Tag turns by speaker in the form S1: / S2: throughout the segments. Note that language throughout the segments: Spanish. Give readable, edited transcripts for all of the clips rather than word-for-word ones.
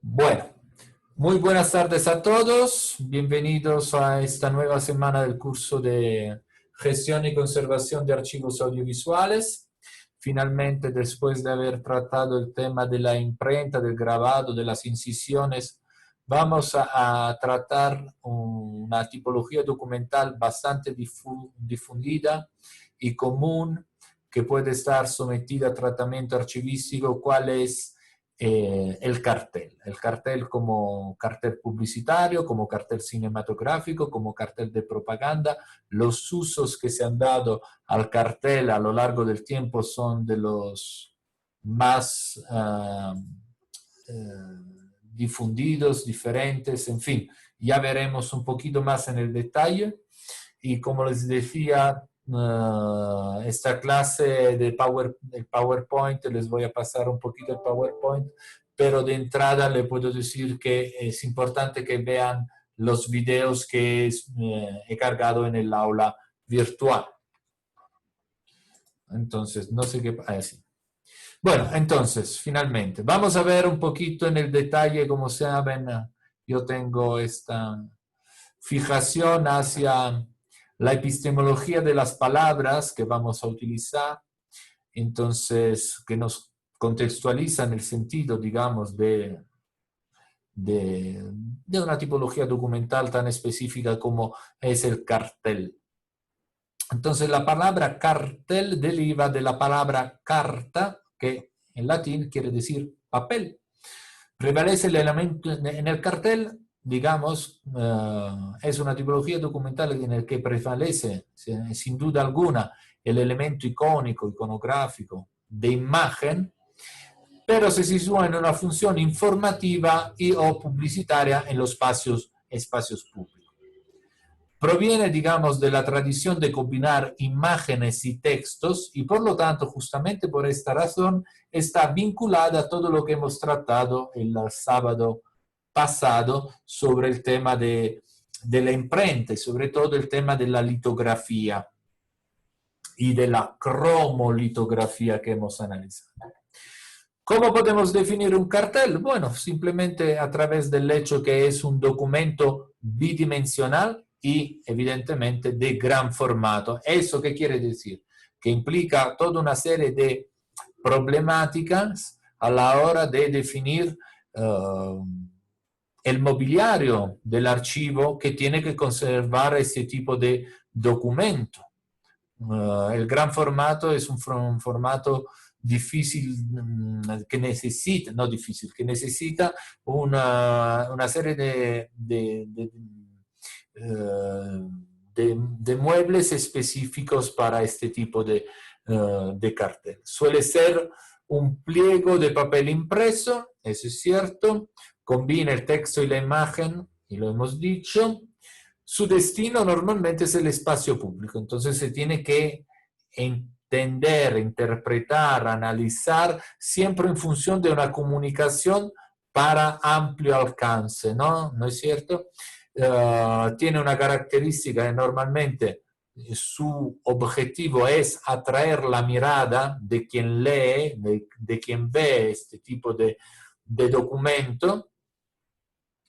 S1: Bueno, muy buenas tardes a todos. Bienvenidos a esta nueva semana del curso de Gestión y Conservación de Archivos Audiovisuales. Finalmente, después de haber tratado el tema de la imprenta, del grabado, de las incisiones, vamos a tratar una tipología documental bastante difundida y común que puede estar sometida a tratamiento archivístico, cuál es el cartel. El cartel como cartel publicitario, como cartel cinematográfico, como cartel de propaganda. Los usos que se han dado al cartel a lo largo del tiempo son de los más difundidos, diferentes, en fin. Ya veremos un poquito más en el detalle. Y como les decía, esta clase de PowerPoint, les voy a pasar un poquito el PowerPoint, pero de entrada le puedo decir que es importante que vean los videos que he cargado en el aula virtual. Entonces, no sé qué pasa. Sí. Bueno, entonces, finalmente, vamos a ver un poquito en el detalle. Como saben, yo tengo esta fijación hacia la epistemología de las palabras que vamos a utilizar, entonces, que nos contextualizan el sentido, digamos, de una tipología documental tan específica como es el cartel. Entonces, la palabra cartel deriva de la palabra carta, que en latín quiere decir papel. Prevalece el elemento en el cartel, digamos, es una tipología documental en el que prevalece, sin duda alguna, el elemento icónico, iconográfico, de imagen, pero se sitúa en una función informativa y o publicitaria en los espacios públicos. Proviene, digamos, de la tradición de combinar imágenes y textos y por lo tanto, justamente por esta razón, está vinculada a todo lo que hemos tratado el sábado pasado sobre el tema de la imprenta y sobre todo el tema de la litografía y de la cromolitografía que hemos analizado. ¿Cómo podemos definir un cartel? Bueno, simplemente a través del hecho que es un documento bidimensional y evidentemente de gran formato. ¿Eso qué quiere decir? Que implica toda una serie de problemáticas a la hora de definir el mobiliario del archivo que tiene que conservar este tipo de documento. El gran formato es un formato difícil que necesita, no difícil, que necesita una serie de muebles específicos para este tipo de cartel. Suele ser un pliego de papel impreso, eso es cierto, combina el texto y la imagen, y lo hemos dicho. Su destino normalmente es el espacio público, entonces se tiene que entender, interpretar, analizar, siempre en función de una comunicación para amplio alcance, ¿no? ¿No es cierto? Tiene una característica que normalmente su objetivo es atraer la mirada de quien lee, de quien ve este tipo de documento,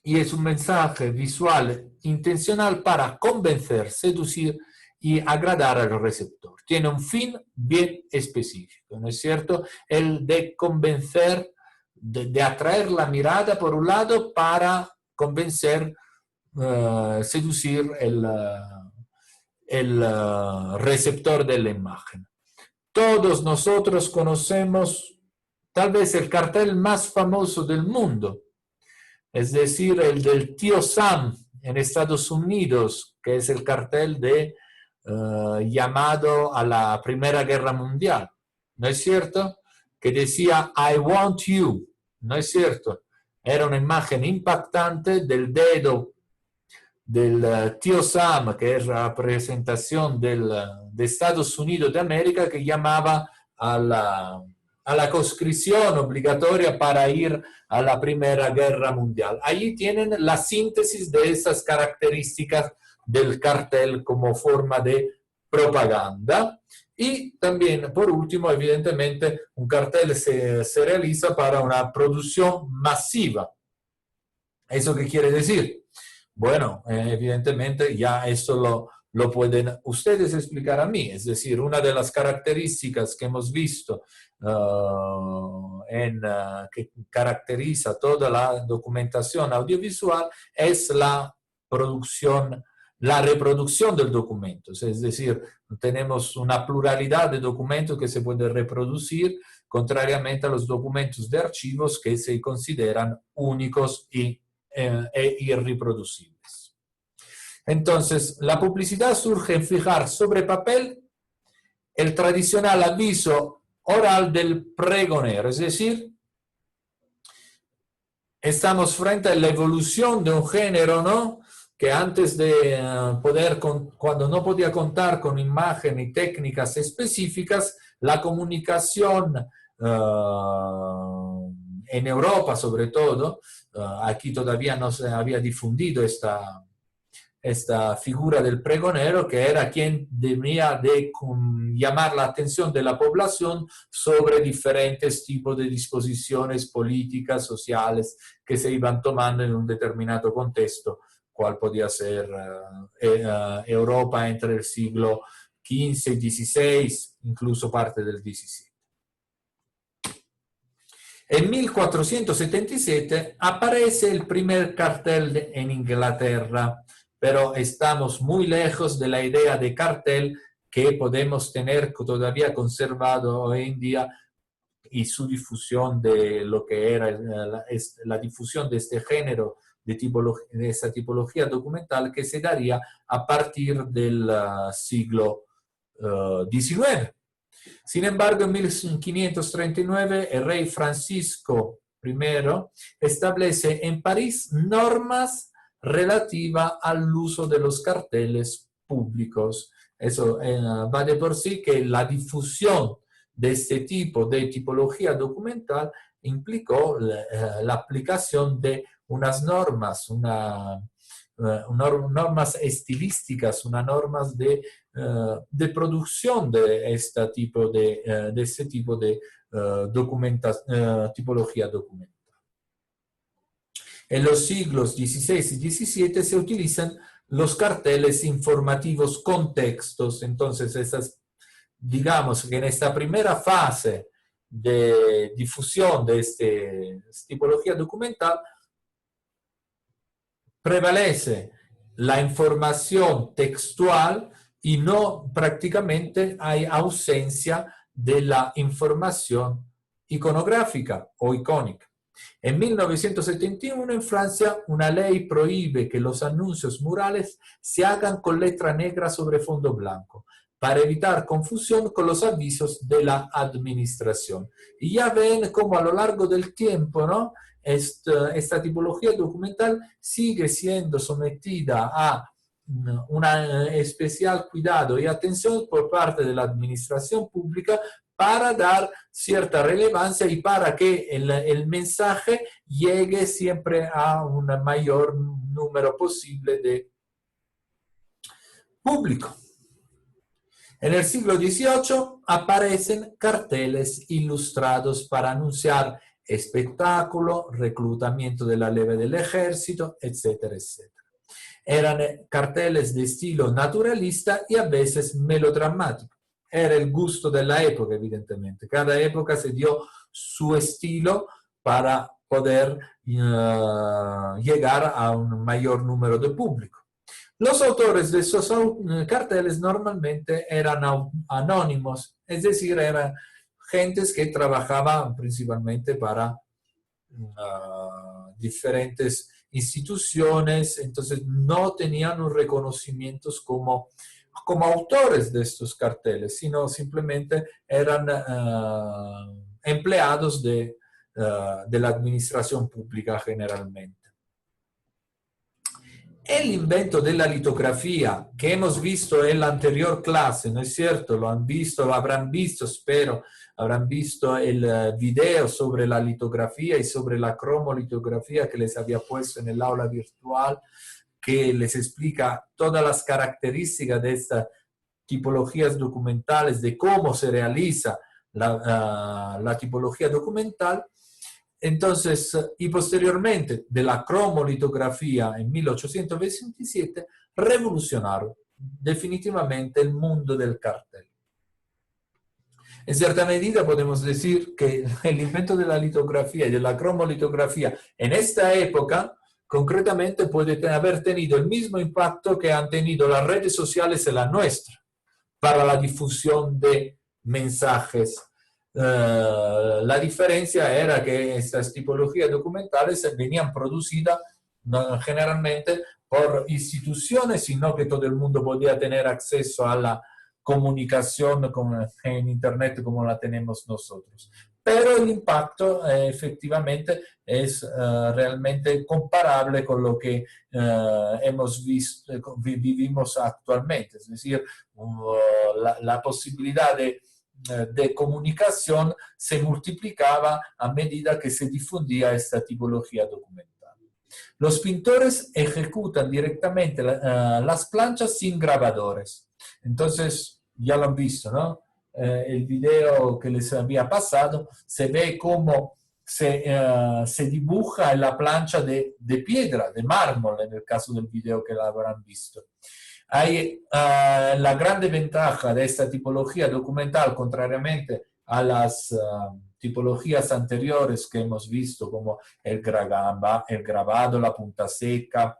S1: y es un mensaje visual intencional para convencer, seducir y agradar al receptor. Tiene un fin bien específico, ¿no es cierto? El de convencer, de atraer la mirada por un lado para convencer, seducir el receptor de la imagen. Todos nosotros conocemos tal vez el cartel más famoso del mundo, es decir, el del tío Sam en Estados Unidos, que es el cartel de llamado a la Primera Guerra Mundial, ¿no es cierto? Que decía, I want you, ¿no es cierto? Era una imagen impactante del dedo del tío Sam, que es la representación de Estados Unidos de América, que llamaba a la conscripción obligatoria para ir a la Primera Guerra Mundial. Allí tienen la síntesis de esas características del cartel como forma de propaganda. Y también, por último, evidentemente, un cartel se realiza para una producción masiva. ¿Eso qué quiere decir? Bueno, evidentemente ya esto lo pueden ustedes explicar a mí. Es decir, una de las características que hemos visto que caracteriza toda la documentación audiovisual es la producción, la reproducción del documento. Es decir, tenemos una pluralidad de documentos que se pueden reproducir, contrariamente a los documentos de archivos que se consideran únicos e irreproducibles. Entonces, la publicidad surge en fijar sobre papel el tradicional aviso oral del pregonero, es decir, estamos frente a la evolución de un género, ¿no? Que antes de cuando no podía contar con imagen y técnicas específicas, la comunicación en Europa sobre todo, aquí todavía no se había difundido esta figura del pregonero, que era quien debía de llamar la atención de la población sobre diferentes tipos de disposiciones políticas, sociales, que se iban tomando en un determinado contexto, cual podía ser Europa entre el siglo XV y XVI, incluso parte del XVII. En 1477 aparece el primer cartel en Inglaterra, pero estamos muy lejos de la idea de cartel que podemos tener todavía conservado hoy en día y su difusión de lo que era la difusión de este género de esta tipología documental que se daría a partir del siglo XIX. Sin embargo, en 1539 el rey Francisco I establece en París normas relativas al uso de los carteles públicos. Eso va de por sí que la difusión de este tipo de tipología documental implicó la aplicación de unas normas, normas estilísticas, unas normas de producción de este tipo de tipología documental. En los siglos XVI y XVII se utilizan los carteles informativos con textos. Entonces, digamos que en esta primera fase de difusión de esta tipología documental, prevalece la información textual y no prácticamente hay ausencia de la información iconográfica o icónica. En 1971 en Francia una ley prohíbe que los anuncios murales se hagan con letra negra sobre fondo blanco para evitar confusión con los avisos de la administración. Y ya ven cómo a lo largo del tiempo, ¿no? Esta tipología documental sigue siendo sometida a un especial cuidado y atención por parte de la administración pública para dar cierta relevancia y para que el mensaje llegue siempre a un mayor número posible de público. En el siglo XVIII aparecen carteles ilustrados para anunciar espectáculo, reclutamiento de la leve del ejército, etcétera, etcétera. Eran carteles de estilo naturalista y a veces melodramático. Era el gusto de la época, evidentemente. Cada época se dio su estilo para poder llegar a un mayor número de público. Los autores de esos carteles normalmente eran anónimos, es decir, eran gentes que trabajaban principalmente para diferentes instituciones, entonces no tenían un reconocimiento como autores de estos carteles, sino simplemente eran empleados de la administración pública generalmente. El invento de la litografía que hemos visto en la anterior clase, ¿no es cierto? Lo han visto, lo habrán visto, espero, habrán visto el video sobre la litografía y sobre la cromolitografía que les había puesto en el aula virtual, que les explica todas las características de estas tipologías documentales, de cómo se realiza la tipología documental. Entonces, y posteriormente de la cromolitografía en 1827, revolucionaron definitivamente el mundo del cartel. En cierta medida podemos decir que el invento de la litografía y de la cromolitografía en esta época concretamente puede haber tenido el mismo impacto que han tenido las redes sociales en la nuestra para la difusión de mensajes. La diferencia era que estas tipologías documentales venían producidas generalmente por instituciones, sino que todo el mundo podía tener acceso a la comunicación en Internet como la tenemos nosotros. Pero el impacto efectivamente es realmente comparable con lo que hemos visto, vivimos actualmente. Es decir, la posibilidad de comunicación se multiplicaba a medida que se difundía esta tipología documental. Los pintores ejecutan directamente las planchas sin grabadores. Entonces, ya lo han visto, ¿no? El video que les había pasado, se ve cómo se dibuja en la plancha de piedra, de mármol, en el caso del video que lo habrán visto. Hay la grande ventaja de esta tipología documental, contrariamente a las tipologías anteriores que hemos visto, como el grabado, la punta seca,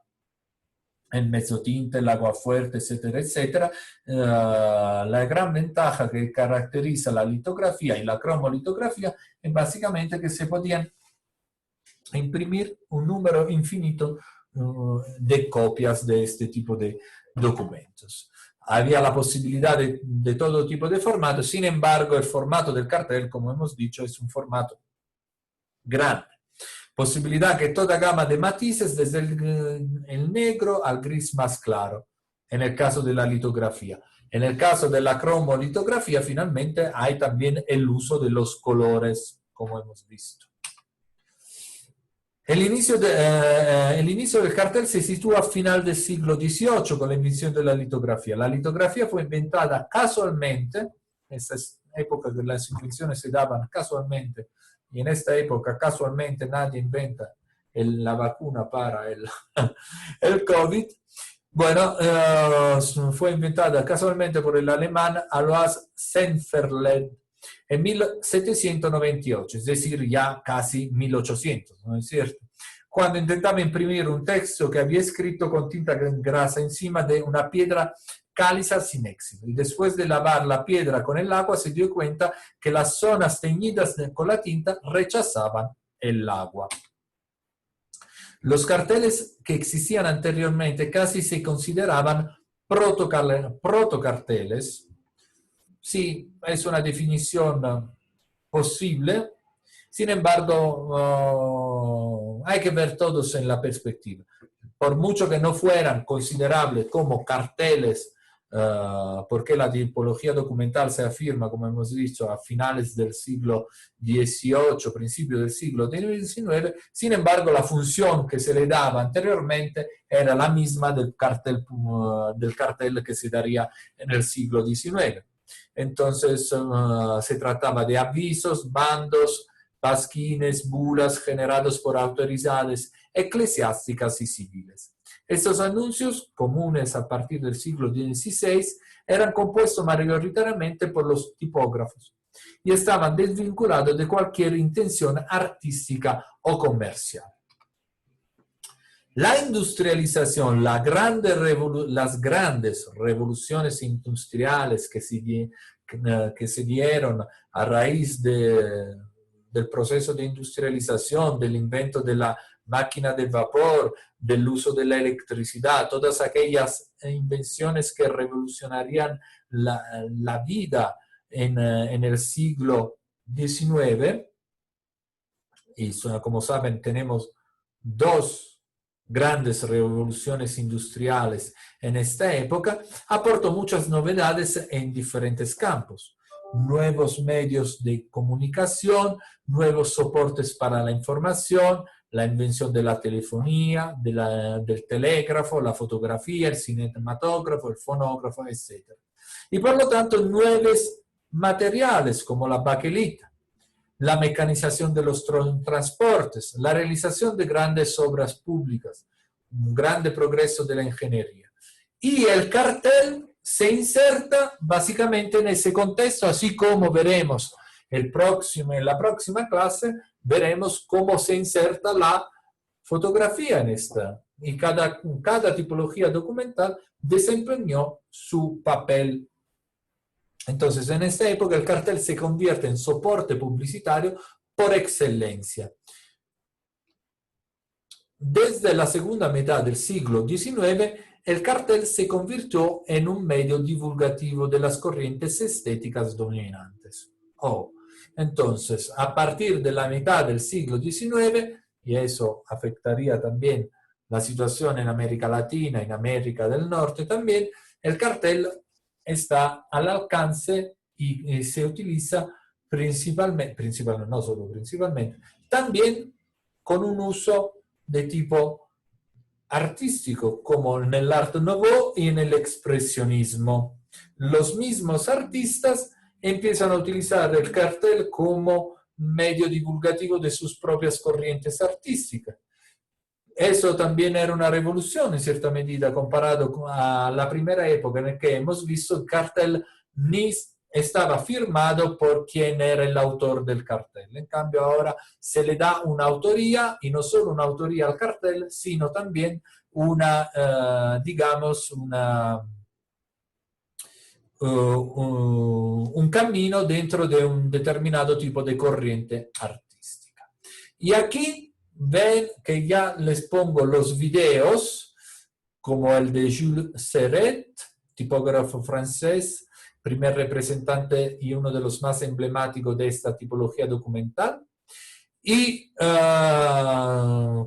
S1: el mezzotinte, el aguafuerte, etcétera, etcétera. La gran ventaja que caracteriza la litografía y la cromolitografía es básicamente que se podían imprimir un número infinito de copias de este tipo de documentos. Había la posibilidad de todo tipo de formato, sin embargo, el formato del cartel, como hemos dicho, es un formato grande. Posibilidad que toda gama de matices, desde el negro al gris más claro, en el caso de la litografía. En el caso de la cromolitografía, finalmente, hay también el uso de los colores, como hemos visto. El inicio del cartel se sitúa a final del siglo XVIII con la invención de la litografía. La litografía fue inventada casualmente, en esta época que las invenciones se daban casualmente, y en esta época casualmente nadie inventa la vacuna para el COVID. Bueno, fue inventada casualmente por el alemán Alois Senfterleb en 1798, es decir, ya casi 1800, ¿no es cierto? Cuando intentaba imprimir un texto que había escrito con tinta grasa encima de una piedra caliza sin éxito. Y después de lavar la piedra con el agua se dio cuenta que las zonas teñidas con la tinta rechazaban el agua. Los carteles que existían anteriormente casi se consideraban protocarteles. Sí, es una definición posible. Sin embargo, hay que ver todos en la perspectiva. Por mucho que no fueran considerables como carteles, porque la tipología documental se afirma, como hemos dicho, a finales del siglo XVIII, principios del siglo XIX, sin embargo, la función que se le daba anteriormente era la misma del cartel que se daría en el siglo XIX. Entonces, se trataba de avisos, bandos, pasquines, bulas generados por autoridades eclesiásticas y civiles. Estos anuncios, comunes a partir del siglo XVI, eran compuestos mayoritariamente por los tipógrafos y estaban desvinculados de cualquier intención artística o comercial. La industrialización, las grandes revoluciones industriales que se dieron a raíz del proceso de industrialización, del invento de la máquina de vapor, del uso de la electricidad, todas aquellas invenciones que revolucionarían la vida en el siglo XIX, y como saben tenemos dos grandes revoluciones industriales en esta época, aportó muchas novedades en diferentes campos. Nuevos medios de comunicación, nuevos soportes para la información, la invención de la telefonía, del telégrafo, la fotografía, el cinematógrafo, el fonógrafo, etc. Y por lo tanto, nuevos materiales como la baquelita. la mecanización de los transportes, la realización de grandes obras públicas, un grande progreso de la ingeniería. Y el cartel se inserta básicamente en ese contexto, así como veremos en la próxima clase, veremos cómo se inserta la fotografía en esta. Y cada tipología documental desempeñó su papel. Entonces, en esta época el cartel se convierte en soporte publicitario por excelencia. Desde la segunda mitad del siglo XIX, el cartel se convirtió en un medio divulgativo de las corrientes estéticas dominantes. Entonces, a partir de la mitad del siglo XIX, y eso afectaría también la situación en América Latina, en América del Norte también, el cartel está al alcance y se utiliza principalmente, no solo principalmente, también con un uso de tipo artístico, como en el Art Nouveau y en el expresionismo. Los mismos artistas empiezan a utilizar el cartel como medio divulgativo de sus propias corrientes artísticas. Eso también era una revolución en cierta medida comparado a la primera época en la que hemos visto el cartel ni estaba firmado por quien era el autor del cartel. En cambio ahora se le da una autoría, y no solo una autoría al cartel, sino también digamos, un camino dentro de un determinado tipo de corriente artística. Y aquí ven que ya les pongo los videos, como el de Jules Serret, tipógrafo francés, primer representante y uno de los más emblemáticos de esta tipología documental, y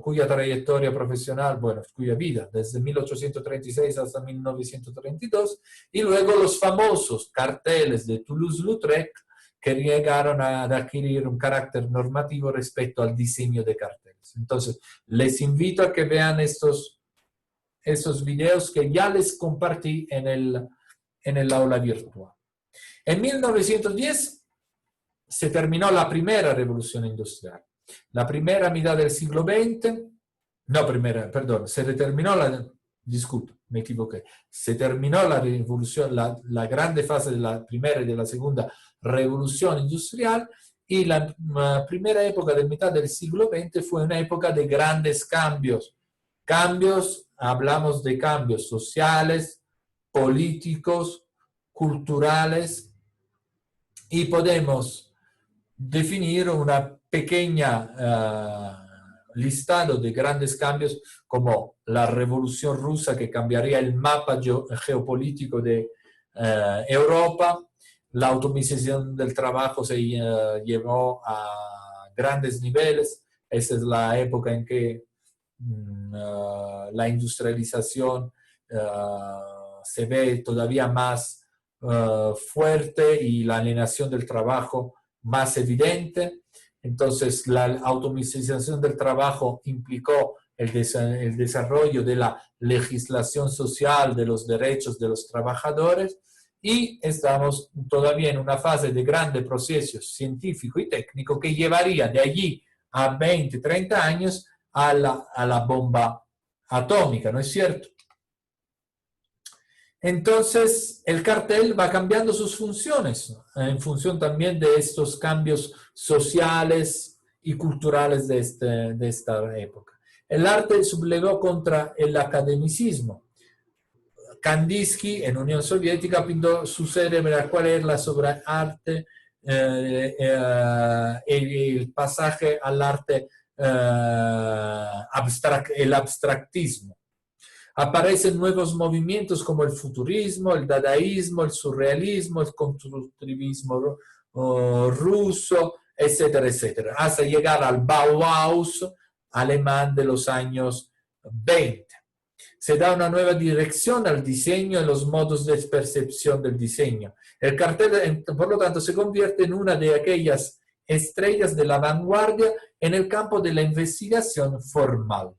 S1: cuya trayectoria profesional, bueno, cuya vida, desde 1836 hasta 1932, y luego los famosos carteles de Toulouse-Lautrec, que llegaron a adquirir un carácter normativo respecto al diseño de carteles. Entonces, les invito a que vean estos videos que ya les compartí en el aula virtual. En 1910 se terminó la primera revolución industrial. La primera mitad del siglo XX, me equivoqué. Se terminó la revolución, la grande fase de la primera y de la segunda revolución industrial, y la primera época de mitad del siglo XX fue una época de grandes cambios. Hablamos de cambios sociales, políticos, culturales, y podemos definir una pequeña listado de grandes cambios, como la Revolución Rusa, que cambiaría el mapa geopolítico de Europa. La automatización del trabajo se llevó a grandes niveles. Esa es la época en que la industrialización se ve todavía más fuerte y la alienación del trabajo más evidente. Entonces, la automatización del trabajo implicó el desarrollo de la legislación social de los derechos de los trabajadores, y estamos todavía en una fase de grande proceso científico y técnico que llevaría de allí a 20, 30 años a la bomba atómica, ¿no es cierto? Entonces, el cartel va cambiando sus funciones en función también de estos cambios sociales y culturales de esta época. El arte sublevó contra el academicismo. Kandinsky, en Unión Soviética, pintó su célebre acuarela sobre arte, el pasaje al arte, el abstractismo. Aparecen nuevos movimientos como el futurismo, el dadaísmo, el surrealismo, el constructivismo ruso, etcétera, etcétera, hasta llegar al Bauhaus alemán de los años 20. Se da una nueva dirección al diseño y los modos de percepción del diseño. El cartel, por lo tanto, se convierte en una de aquellas estrellas de la vanguardia en el campo de la investigación formal.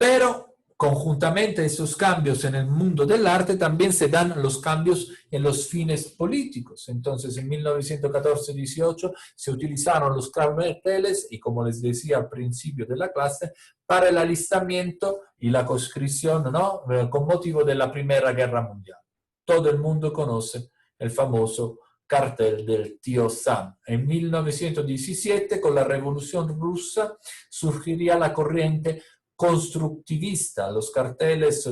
S1: Pero conjuntamente a esos cambios en el mundo del arte, también se dan los cambios en los fines políticos. Entonces, en 1914-18 se utilizaron los carteles, y como les decía al principio de la clase, para el alistamiento y la conscripción, ¿no? Con motivo de la Primera Guerra Mundial. Todo el mundo conoce el famoso cartel del tío Sam. En 1917, con la Revolución Rusa, surgiría la corriente constructivista. Los carteles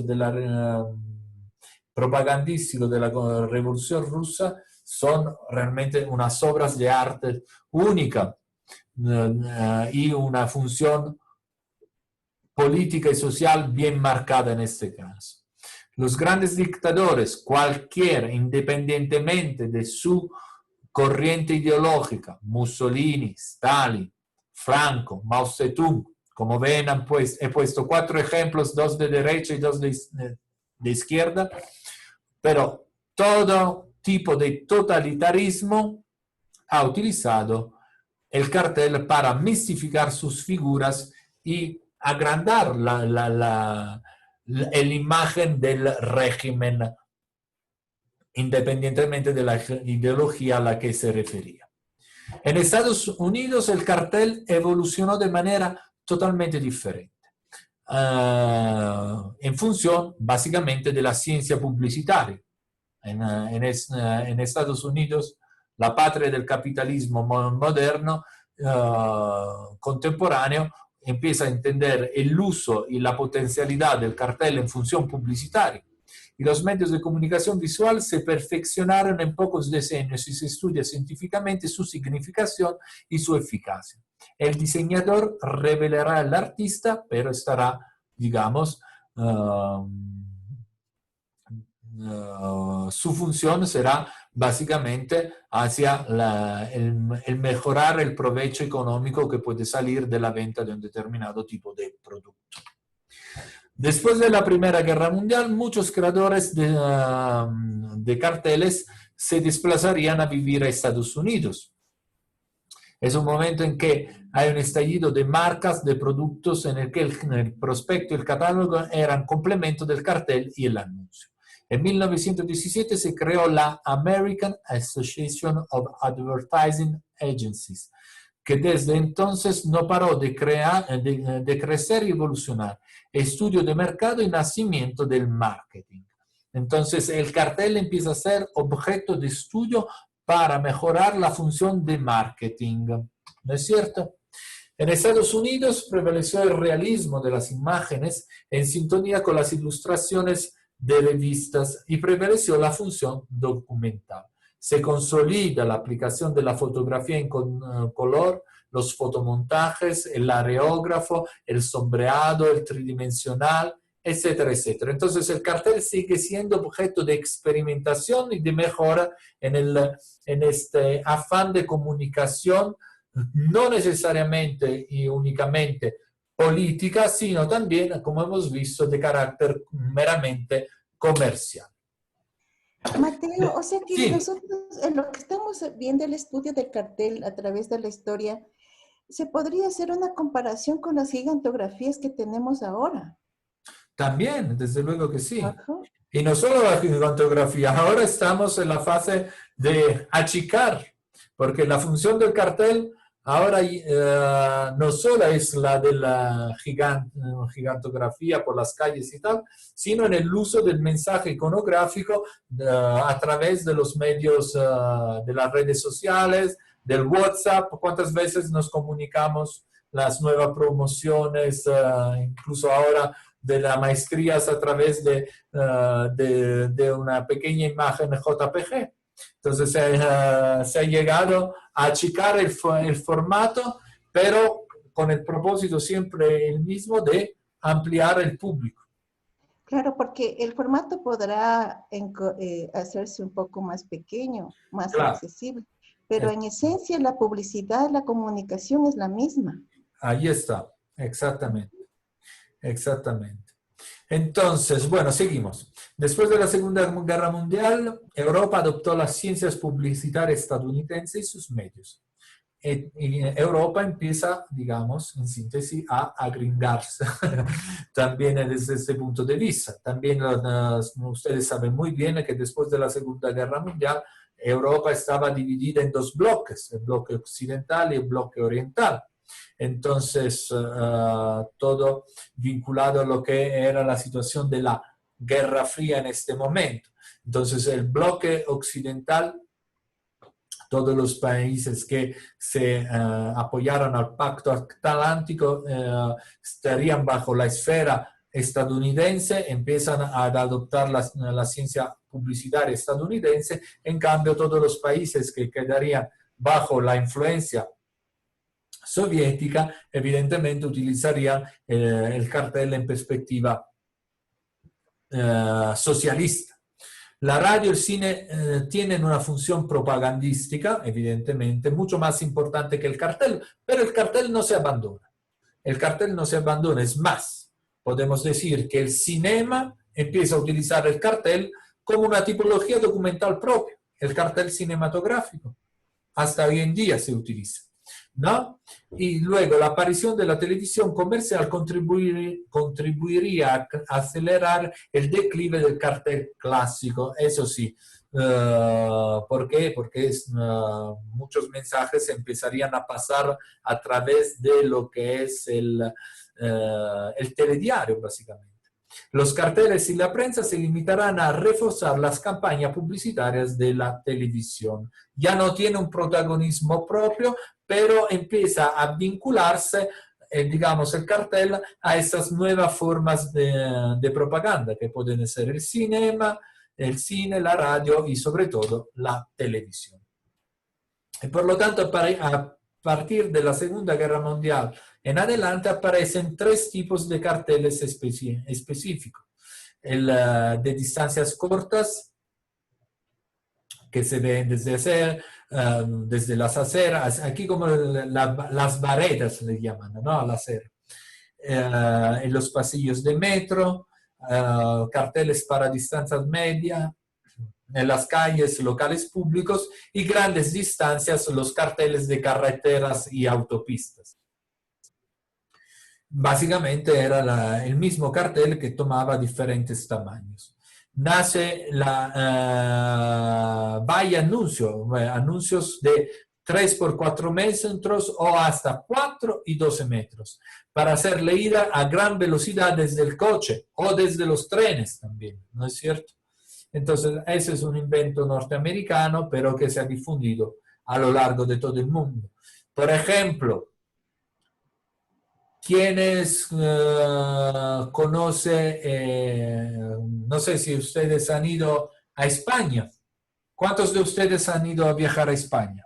S1: propagandísticos de la Revolución Rusa son realmente unas obras de arte única y una función política y social bien marcada en este caso. Los grandes dictadores, cualquiera, independientemente de su corriente ideológica, Mussolini, Stalin, Franco, Mao Zedong, como ven, pues, he puesto 4 ejemplos, 2 de derecha y 2 de izquierda, pero todo tipo de totalitarismo ha utilizado el cartel para mistificar sus figuras y agrandar la imagen del régimen, independientemente de la ideología a la que se refería. En Estados Unidos el cartel evolucionó de manera totalmente diferente, en función básicamente de la ciencia publicitaria. En Estados Unidos, la patria del capitalismo moderno, contemporáneo, empieza a entender el uso y la potencialidad del cartel en función publicitaria. Y los medios de comunicación visual se perfeccionaron en pocos decenios y se estudia científicamente su significación y su eficacia. El diseñador revelará al artista, pero estará, digamos, su función será básicamente hacia el mejorar el provecho económico que puede salir de la venta de un determinado tipo de producto. Después de la Primera Guerra Mundial, muchos creadores de carteles se desplazarían a vivir a Estados Unidos. Es un momento en que hay un estallido de marcas, de productos en el que el prospecto y el catálogo eran complemento del cartel y el anuncio. En 1917 se creó la American Association of Advertising Agencies, que desde entonces no paró de crecer y evolucionar. Estudio de mercado y nacimiento del marketing. Entonces el cartel empieza a ser objeto de estudio para mejorar la función de marketing. ¿No es cierto? En Estados Unidos prevaleció el realismo de las imágenes en sintonía con las ilustraciones de revistas y prevaleció la función documental. Se consolida la aplicación de la fotografía en color, los fotomontajes, el areógrafo, el sombreado, el tridimensional, etcétera, etcétera. Entonces el cartel sigue siendo objeto de experimentación y de mejora en este afán de comunicación, no necesariamente y únicamente política, sino también, como hemos visto, de carácter meramente comercial.
S2: Mateo, o sea que
S1: sí.
S2: Nosotros, en lo que estamos viendo el estudio del cartel a través de la historia, se podría hacer una comparación con las gigantografías que tenemos ahora.
S1: También, desde luego que sí.
S2: Ajá.
S1: Y no solo la gigantografía, ahora estamos en la fase de achicar, porque la función del cartel ahora no solo es la de la gigantografía por las calles y tal, sino en el uso del mensaje iconográfico a través de los medios de las redes sociales, del WhatsApp. ¿Cuántas veces nos comunicamos las nuevas promociones, incluso ahora de las maestrías a través de una pequeña imagen JPG? Entonces se ha llegado a achicar el formato, pero con el propósito siempre el mismo de ampliar el público.
S2: Claro, porque el formato podrá hacerse un poco más pequeño, más accesible, pero en esencia la publicidad, la comunicación es la misma.
S1: Ahí está, exactamente, exactamente. Entonces, bueno, seguimos. Después de la Segunda Guerra Mundial, Europa adoptó las ciencias publicitarias estadounidenses y sus medios. y Europa empieza, digamos, en síntesis, a agringarse también desde ese punto de vista. También ustedes saben muy bien que después de la Segunda Guerra Mundial, Europa estaba dividida en dos bloques, el bloque occidental y el bloque oriental. Entonces, todo vinculado a lo que era la situación de la Guerra Fría en este momento. Entonces, el bloque occidental, todos los países que se apoyaron al Pacto Atlántico estarían bajo la esfera estadounidense, empiezan a adoptar la ciencia publicitaria estadounidense. En cambio, todos los países que quedarían bajo la influencia soviética, evidentemente utilizarían el cartel en perspectiva socialista. La radio y el cine tienen una función propagandística, evidentemente, mucho más importante que el cartel, pero el cartel no se abandona. El cartel no se abandona, es más, podemos decir que el cinema empieza a utilizar el cartel como una tipología documental propia, el cartel cinematográfico. Hasta hoy en día se utiliza, ¿no? Y luego la aparición de la televisión comercial contribuiría a acelerar el declive del cartel clásico, eso sí. ¿Por qué? Porque muchos mensajes empezarían a pasar a través de lo que es el telediario, básicamente. Los carteles y la prensa se limitarán a reforzar las campañas publicitarias de la televisión. Ya no tiene un protagonismo propio, pero empieza a vincularse, digamos, el cartel a estas nuevas formas de propaganda, que pueden ser el cinema, el cine, la radio y sobre todo la televisión. Y por lo tanto, a partir de la Segunda Guerra Mundial en adelante aparecen tres tipos de carteles específicos. El de distancias cortas, que se ven desde las aceras, aquí como las varetas le llaman, ¿no? A la acera. En los pasillos de metro, carteles para distancias medias, en las calles, locales públicos y grandes distancias, los carteles de carreteras y autopistas. Básicamente era el mismo cartel que tomaba diferentes tamaños. Nace la valla anuncios de 3 por 4 metros o hasta 4 y 12 metros, para ser leída a gran velocidad desde el coche o desde los trenes también, ¿no es cierto? Entonces, ese es un invento norteamericano, pero que se ha difundido a lo largo de todo el mundo. Por ejemplo, ¿quiénes conocen, no sé si ustedes han ido a España? ¿Cuántos de ustedes han ido a viajar a España?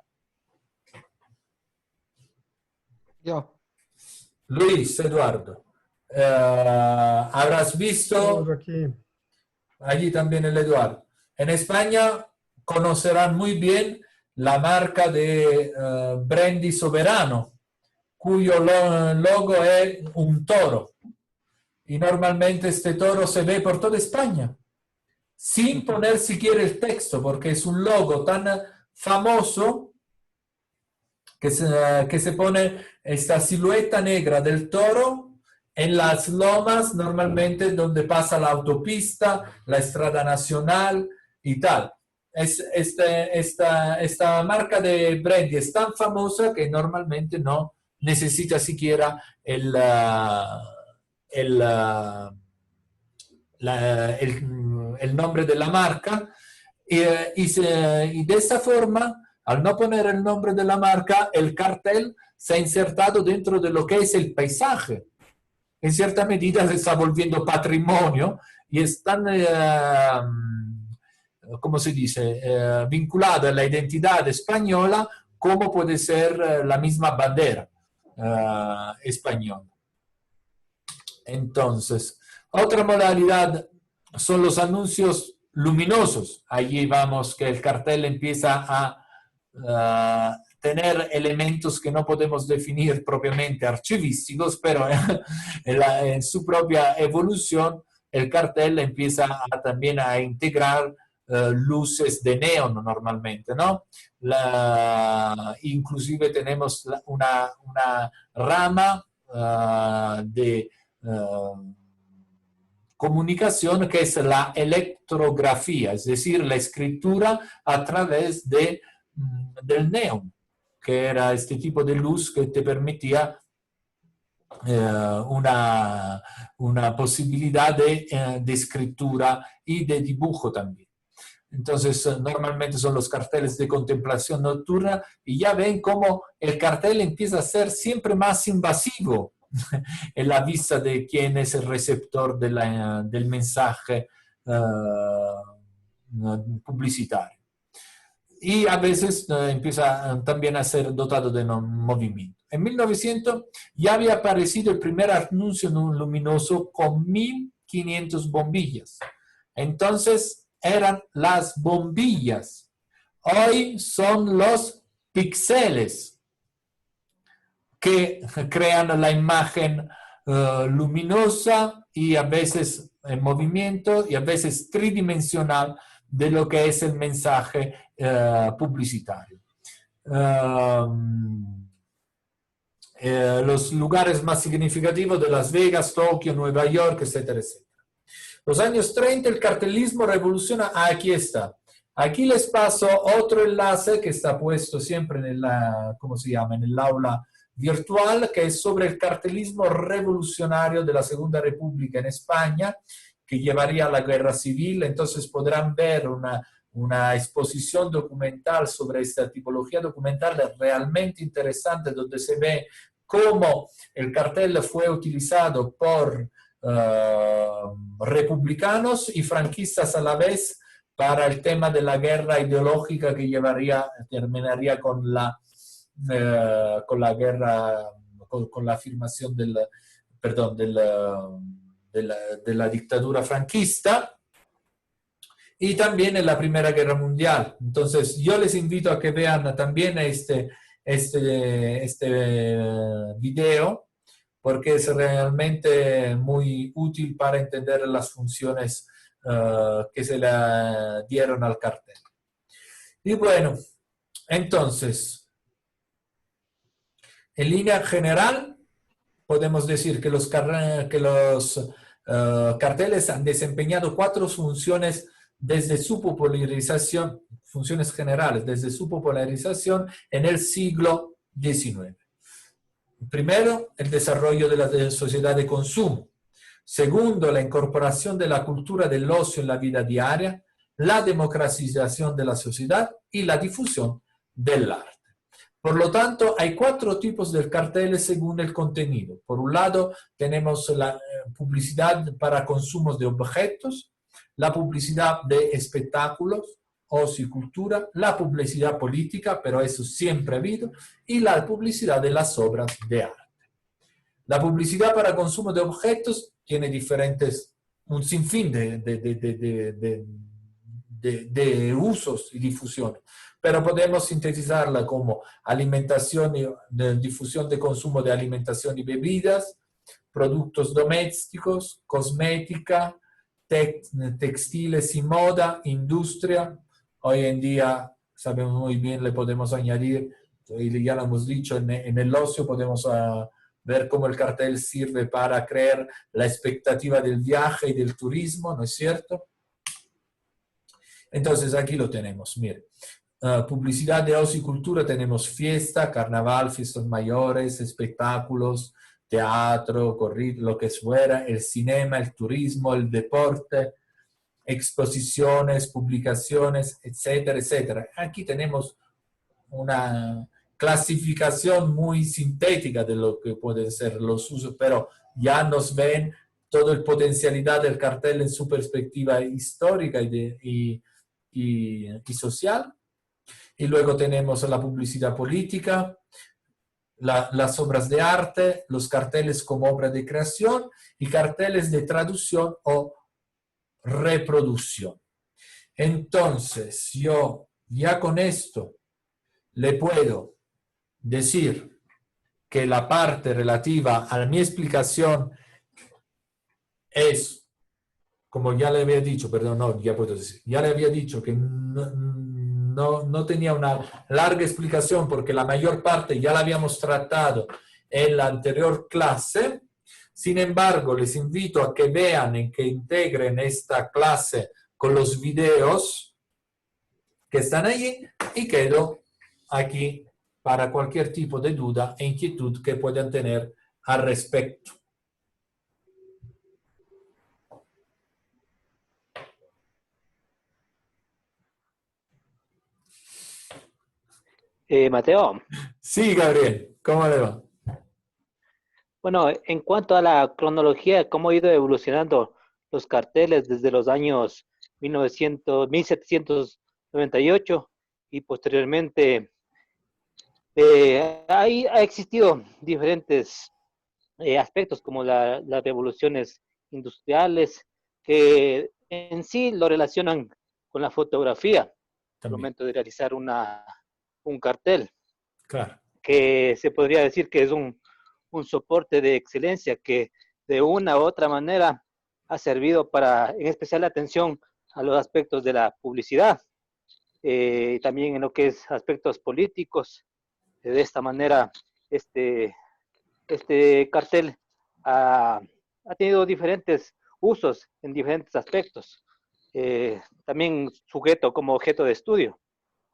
S3: Yo.
S1: Luis, Eduardo. Habrás visto...
S3: Aquí.
S1: Allí también el Eduardo. En España conocerán muy bien la marca de Brandy Soberano, cuyo logo es un toro. Y normalmente este toro se ve por toda España, sin poner siquiera el texto, porque es un logo tan famoso que se pone esta silueta negra del toro en las lomas, normalmente donde pasa la autopista, la estrada nacional y tal. Esta marca de brandy es tan famosa que normalmente no necesita siquiera el nombre de la marca. Y de esta forma, al no poner el nombre de la marca, el cartel se ha insertado dentro de lo que es el paisaje. En cierta medida se está volviendo patrimonio y están, ¿cómo se dice?, vinculado a la identidad española, como puede ser la misma bandera española. Entonces, otra modalidad son los anuncios luminosos. Allí vamos que el cartel empieza a tener elementos que no podemos definir propiamente archivísticos, pero en su propia evolución el cartel empieza también a integrar luces de neón normalmente, ¿no? Inclusive tenemos una rama de comunicación que es la electrografía, es decir, la escritura a través del neón, que era este tipo de luz que te permitía una posibilidad de escritura y de dibujo también. Entonces, normalmente son los carteles de contemplación nocturna y ya ven cómo el cartel empieza a ser siempre más invasivo en la vista de quién es el receptor del mensaje publicitario. Y a veces empieza también a ser dotado de movimiento. En 1900 ya había aparecido el primer anuncio luminoso con 1500 bombillas. Entonces eran las bombillas. Hoy son los píxeles que crean la imagen luminosa y a veces en movimiento y a veces tridimensional de lo que es el mensaje publicitario. Los lugares más significativos de Las Vegas, Tokio, Nueva York, etcétera, etcétera. Los años 30 el cartelismo revoluciona. Aquí está. Aquí les paso otro enlace que está puesto siempre en el, ¿cómo se llama? En el aula virtual, que es sobre el cartelismo revolucionario de la Segunda República en España, que llevaría a la guerra civil. Entonces podrán ver una exposición documental sobre esta tipología documental realmente interesante, donde se ve cómo el cartel fue utilizado por republicanos y franquistas a la vez para el tema de la guerra ideológica que terminaría con la guerra, con la afirmación de la dictadura franquista, y también en la Primera Guerra Mundial. Entonces, yo les invito a que vean también este video, porque es realmente muy útil para entender las funciones que se le dieron al cartel. Y bueno, entonces, en línea general, podemos decir que los carteles han desempeñado 4 funciones desde su popularización, funciones generales, desde su popularización en el siglo XIX. Primero, el desarrollo de la sociedad de consumo. Segundo, la incorporación de la cultura del ocio en la vida diaria, la democratización de la sociedad y la difusión del arte. Por lo tanto, hay 4 tipos de carteles según el contenido. Por un lado, tenemos la publicidad para consumos de objetos, la publicidad de espectáculos, ocio y cultura, la publicidad política, pero eso siempre ha habido, y la publicidad de las obras de arte. La publicidad para consumo de objetos tiene un sinfín de usos y difusiones, pero podemos sintetizarla como alimentación y difusión de consumo de alimentación y bebidas, productos domésticos, cosmética, textiles y moda, industria. Hoy en día sabemos muy bien, le podemos añadir, y ya lo hemos dicho, en el ocio podemos ver cómo el cartel sirve para crear la expectativa del viaje y del turismo, ¿no es cierto? Entonces aquí lo tenemos, mire. Publicidad de ocio y cultura, tenemos fiesta, carnaval, fiestas mayores, espectáculos, teatro, corrido, lo que fuera, el cinema, el turismo, el deporte, exposiciones, publicaciones, etcétera, etcétera. Aquí tenemos una clasificación muy sintética de lo que pueden ser los usos, pero ya nos ven toda la potencialidad del cartel en su perspectiva histórica y social. Y luego tenemos la publicidad política, las obras de arte, los carteles como obra de creación y carteles de traducción o reproducción. Entonces, yo ya con esto le puedo decir que la parte relativa a mi explicación es como ya le había dicho, perdón, no, ya puedo decir, ya le había dicho que no tenía una larga explicación porque la mayor parte ya la habíamos tratado en la anterior clase. Sin embargo, les invito a que vean y que integren esta clase con los videos que están allí y quedo aquí para cualquier tipo de duda e inquietud que puedan tener al respecto.
S4: Mateo,
S1: Sí, Gabriel, ¿cómo le va?
S4: bueno, en cuanto a la cronología, cómo ha ido evolucionando los carteles desde los años 1798 y posteriormente, ha existido diferentes aspectos como las revoluciones industriales que en sí lo relacionan con la fotografía al
S1: También,
S4: momento de realizar un cartel,
S1: claro.
S4: que se podría decir que es un soporte de excelencia que de una u otra manera ha servido para, en especial, la atención a los aspectos de la publicidad, también en lo que es aspectos políticos. De esta manera, este, este cartel ha, ha tenido diferentes usos en diferentes aspectos, también sujeto como objeto de estudio.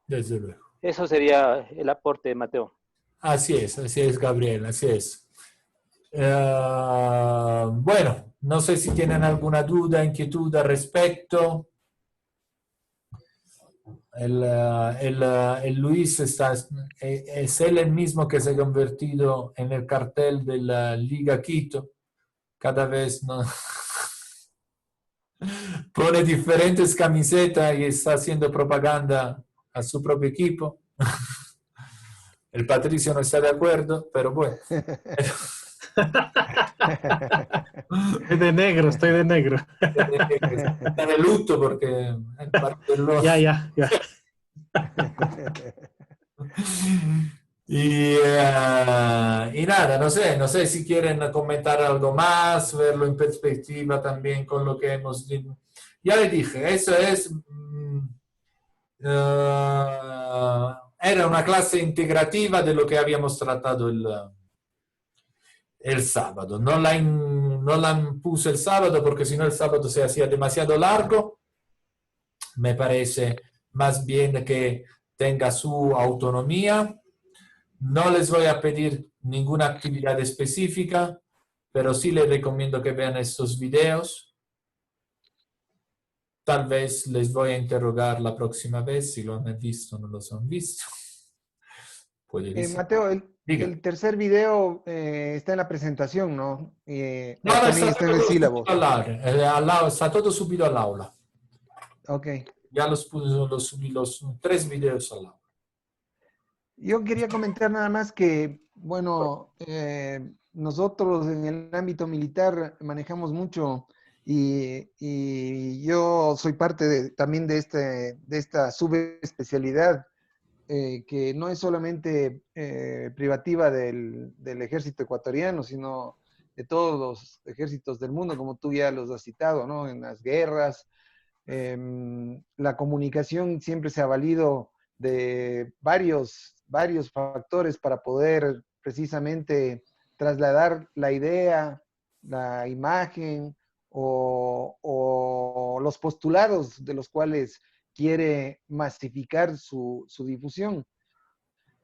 S1: Desde luego.
S4: Eso sería el aporte de Mateo.
S1: Así es, Gabriel, así es. Bueno, no sé si tienen alguna duda, inquietud al respecto. El Luis es él el mismo que se ha convertido en el cartel de la Liga Quito. Cada vez no pone diferentes camisetas y está haciendo propaganda a su propio equipo. El Patricio no está de acuerdo, pero bueno.
S3: Estoy de negro, estoy de negro.
S1: Está de luto porque el Barcelona.
S3: Ya.
S1: Y nada, no sé si quieren comentar algo más, verlo en perspectiva también con lo que hemos dicho. Ya le dije, eso es, era una clase integrativa de lo que habíamos tratado el sábado. No la puse el sábado porque si no el sábado se hacía demasiado largo. Me parece más bien que tenga su autonomía. No les voy a pedir ninguna actividad específica, pero sí les recomiendo que vean estos videos. Tal vez les voy a interrogar la próxima vez si lo han visto o no los han visto. Puede decir.
S3: Mateo,
S1: Diga.
S3: el tercer video está en la presentación, ¿no?
S1: No,
S3: O
S1: no,
S3: también
S1: está
S3: está en el
S1: todo subido
S3: sílabo.
S1: all'aula, está todo subido al aula.
S3: Ok.
S1: Ya los subí los 3 videos al aula.
S3: Yo quería comentar nada más que, bueno, nosotros en el ámbito militar manejamos mucho y yo soy parte también de esta subespecialidad que no es solamente privativa del ejército ecuatoriano, sino de todos los ejércitos del mundo, como tú ya los has citado, ¿no? En las guerras, la comunicación siempre se ha valido de varios factores para poder precisamente trasladar la idea, la imagen o los postulados de los cuales quiere masificar su difusión.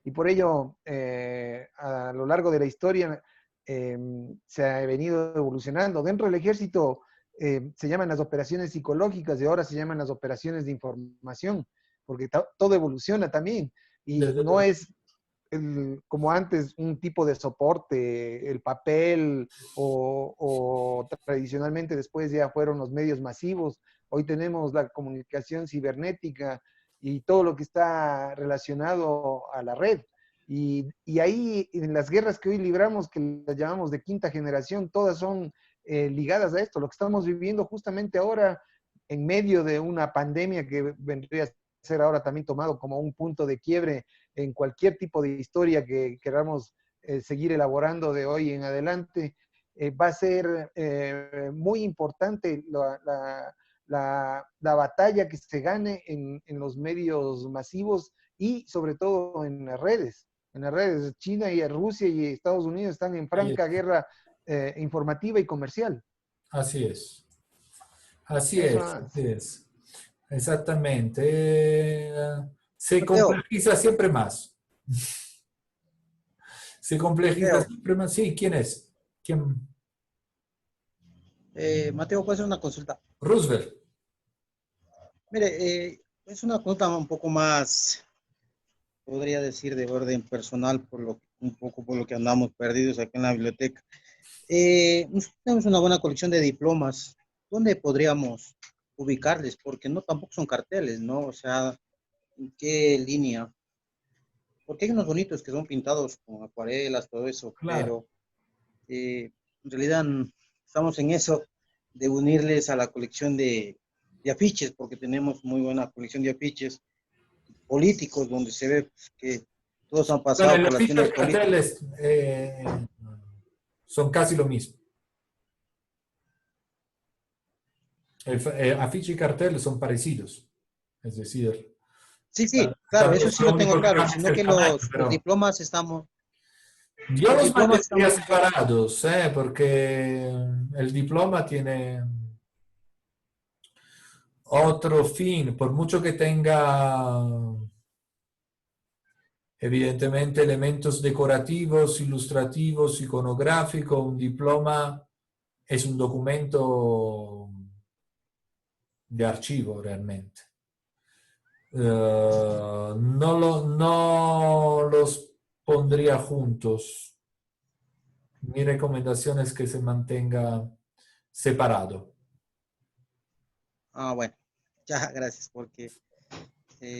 S3: Y por ello, a lo largo de la historia, se ha venido evolucionando. Dentro del ejército se llaman las operaciones psicológicas y ahora se llaman las operaciones de información, porque todo evoluciona también. Y no es como antes un tipo de soporte, el papel o tradicionalmente después ya fueron los medios masivos. Hoy tenemos la comunicación cibernética y todo lo que está relacionado a la red. Y ahí en las guerras que hoy libramos, que las llamamos de quinta generación, todas son ligadas a esto. Lo que estamos viviendo justamente ahora en medio de una pandemia que vendría a ser ahora también tomado como un punto de quiebre en cualquier tipo de historia que queramos seguir elaborando de hoy en adelante, va a ser muy importante la batalla que se gane en los medios masivos y sobre todo en las redes. En las redes, China y Rusia y Estados Unidos están en franca guerra informativa y comercial.
S1: Así es. Así
S3: Eso
S1: es, así es. Exactamente. Se
S5: Mateo,
S1: complejiza siempre más. Se complejiza
S5: Mateo,
S1: siempre más. Sí, ¿quién es? ¿Quién?
S5: Mateo, ¿puedo hacer una consulta?
S1: Roosevelt.
S5: Mire, es una consulta un poco más, podría decir, de orden personal, un poco por lo que andamos perdidos aquí en la biblioteca. Nosotros tenemos una buena colección de diplomas. ¿Dónde podríamos ubicarles? Porque no tampoco son carteles, ¿no? O sea, ¿en qué línea? Porque hay unos bonitos que son pintados con acuarelas, todo eso,
S1: Claro.
S5: pero en realidad estamos en eso de unirles a la colección de afiches, porque tenemos muy buena colección de afiches políticos, donde se ve pues, que todos han
S1: Bueno,
S5: pasado
S1: el
S5: por las
S1: afiche
S5: tiendas
S1: y
S5: políticas.
S1: carteles son casi lo mismo. Afiche y cartel son parecidos. Es decir,
S5: Sí, sí, claro, eso sí
S1: lo
S5: lo tengo
S1: único que
S5: claro,
S1: cambia es
S5: sino
S1: el
S5: que
S1: tamaño,
S5: los
S1: pero
S5: diplomas estamos,
S1: yo
S5: los
S1: los
S5: diplomas
S1: mantendría
S5: estamos un poco,
S1: separados, porque el diploma tiene otro fin, por mucho que tenga evidentemente elementos decorativos, ilustrativos, iconográficos, un diploma es un documento de archivo realmente. No los pondría juntos. Mi recomendación es que se mantenga separado.
S5: bueno, ya, gracias, porque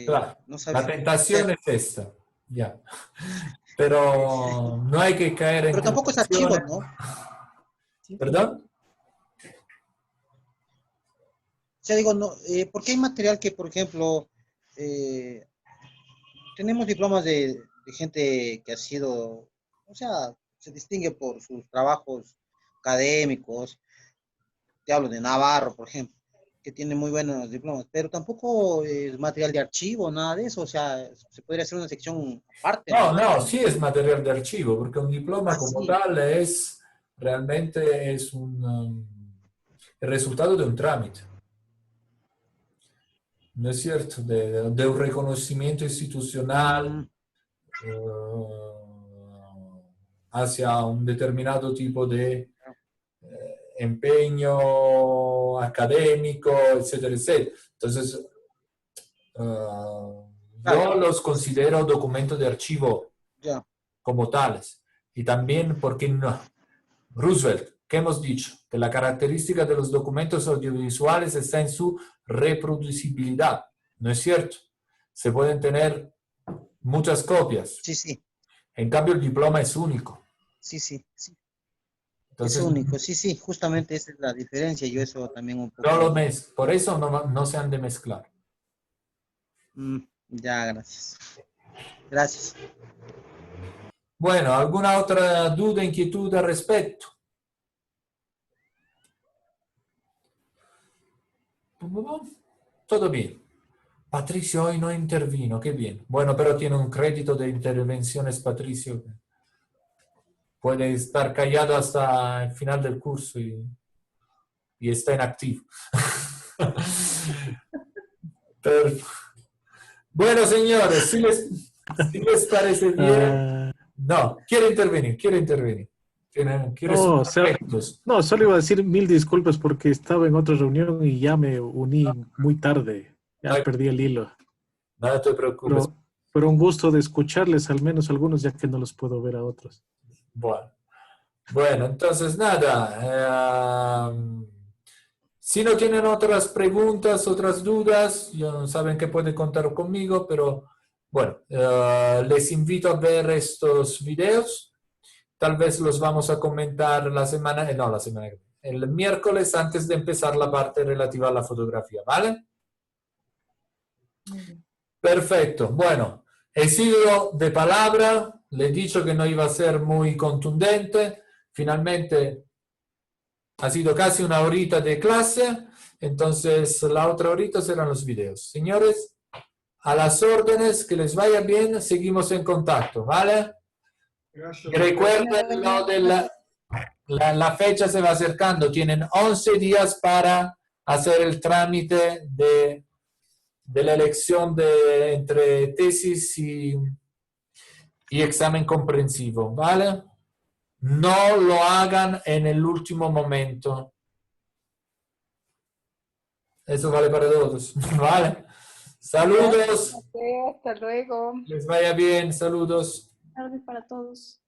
S1: Claro,
S5: no
S1: la
S5: sabía, o sea,
S1: tentación es esta, ya.
S5: sí.
S1: Pero no hay que caer en
S5: Pero tampoco es archivo,
S1: tentaciones.
S5: ¿no?
S1: ¿Perdón?
S5: O sea, digo, no, porque hay material que, por ejemplo, eh, tenemos diplomas de gente que ha sido, o sea, se distingue por sus trabajos académicos. Te hablo de Navarro, por ejemplo, que tiene muy buenos diplomas, pero tampoco es material de archivo, nada de eso. O sea, se podría hacer una sección aparte,
S1: No,
S5: ¿no?
S1: no, sí es material de archivo, porque un diploma
S5: Ah,
S1: como
S5: sí.
S1: tal es realmente el resultado de un trámite, ¿no es cierto? De un reconocimiento institucional
S5: Mm,
S1: hacia un determinado tipo de empeño académico, etcétera, etcétera. Entonces,
S5: claro,
S1: yo los considero documentos de archivo
S5: ya.
S1: como tales. Y también, porque no? Roosevelt, ¿qué hemos dicho? Que la característica de los documentos audiovisuales está en su reproducibilidad. ¿No es cierto? Se pueden tener muchas copias.
S5: Sí, sí,
S1: En cambio, el diploma es único.
S5: sí, sí, sí. Es
S1: Entonces,
S5: único, sí, sí, justamente esa es la diferencia. Yo eso también un
S1: no lo
S5: poco.
S1: por eso no se han de mezclar.
S5: Ya, gracias. Gracias.
S1: Bueno, ¿alguna otra duda, inquietud al respecto? Todo bien. Patricio hoy no intervino, qué bien. Bueno, pero tiene un crédito de intervenciones, Patricio. Puede estar callado hasta el final del curso y está en activo. Pero, bueno, señores, si les parece bien. No, quiere intervenir, quiere intervenir. Quiere sus
S6: No, o sea,
S1: aspectos.
S6: no, solo iba a decir mil disculpas porque estaba en otra reunión y ya me uní muy tarde.
S1: No,
S6: Ya perdí el hilo.
S1: no te preocupes.
S6: Pero, pero un gusto de escucharles, al menos algunos, ya que no los puedo ver a otros.
S1: Bueno, entonces nada. Si no tienen otras preguntas, otras dudas, ya saben que pueden contar conmigo, pero bueno, les invito a ver estos videos. Tal vez los vamos a comentar el miércoles antes de empezar la parte relativa a la fotografía, ¿vale? Perfecto. Bueno, he sido de palabra, le he dicho que no iba a ser muy contundente. Finalmente Ha sido casi una horita de clase, entonces la otra horita serán los videos. Señores, a las órdenes, que les vaya bien, seguimos en contacto, ¿vale? Recuerden lo de la fecha se va acercando, tienen 11 días para hacer el trámite de la elección entre tesis y examen comprensivo, ¿vale? No lo hagan en el último momento. Eso vale para todos, ¿vale? Saludos.
S7: Hasta luego.
S1: Les vaya bien, saludos.
S7: Tardes para todos.